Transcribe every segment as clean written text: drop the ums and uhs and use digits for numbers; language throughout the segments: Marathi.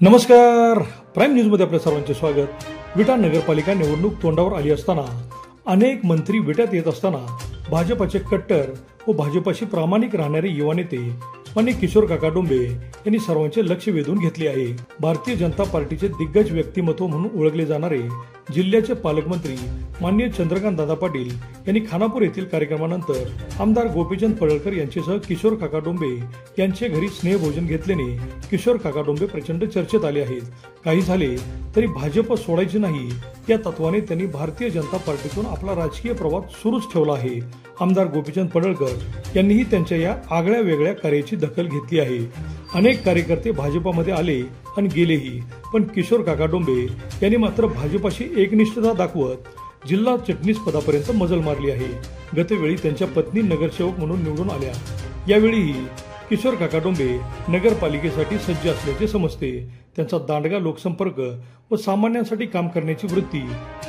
नमस्कार. प्राईम न्यूजमध्ये आपल्या सर्वांचे स्वागत. विटा नगरपालिका निवडणूक तोंडावर आली असताना अनेक मंत्री विट्यात येत असताना भाजपाचे कट्टर व भाजपाशी प्रामाणिक राहणारे युवा नेते माननीय किशोर काका डोंबे यांनी सर्वांचे लक्ष वेधून घेतले आहे. भारतीय जनता पार्टीचे दिग्गज व्यक्तिमत्व म्हणून ओळखले जाणारे जिल्ह्याचे पालकमंत्री माननीय चंद्रकांत दादा पाटील यांनी खानापूर येथील कार्यक्रमानंतर आमदार गोपीचंद पडळकर यांच्यासह किशोर काका डोंबे यांचे घरी स्नेहभोजन घेतल्याने किशोर काका डोंबे प्रचंड चर्चेत आले आहेत. काही झाले तरी भाजप सोडायचे नाही या तत्वाने त्यांनी भारतीय जनता पार्टीतून आपला राजकीय प्रवास सुरूच ठेवला आहे. आमदार गोपीचंद पडळकर यांनीही त्यांच्या या आगळ्या वेगळ्या कार्याची दखल घेतली आहे. अनेक कार्यकर्ते भाजपामध्ये आले आणि गेलेही, पण किशोर काका डोंबे यांनी मात्र भाजपाशी एकनिष्ठता दाखवत जिल्हा चिटणीस पदापर्यंत मजल मारली आहे. गतवेळी त्यांच्या पत्नी नगरसेवक म्हणून निवडून आल्या. यावेळीही किशोर काका डोंबे नगरपालिकेसाठी सज्ज असल्याचे समजते. त्यांचा दांडगा लोकसंपर्क व सामान्यांसाठी काम करण्याची वृत्ती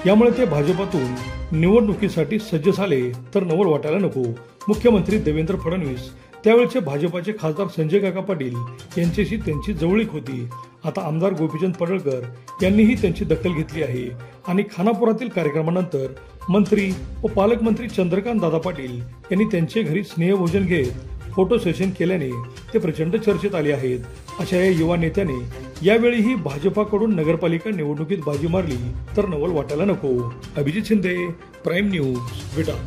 यामुळे ते भाजपातून निवडणुकीसाठी सज्ज झाले तर नवल वाटायला नको. मुख्यमंत्री देवेंद्र फडणवीस त्यावेळचे भाजपाचे खासदार संजय काका पाटील यांच्याशी त्यांची जवळीक होती. आता आमदार गोपीचंद पडळकर यांनीही त्यांची दखल घेतली आहे आणि खानापुरातील कार्यक्रमानंतर मंत्री व पालकमंत्री चंद्रकांत दादा पाटील यांनी त्यांचे घरी स्नेहभोजन घेत फोटो सेशन केल्याने ते प्रचंड चर्चेत आले आहेत. अशा या युवा नेत्याने यावेळीही भाजपाकडून नगरपालिका निवडणुकीत बाजी मारली तर नवल वाटायला नको. अभिजित शिंदे, प्राईम न्यूज, विटा.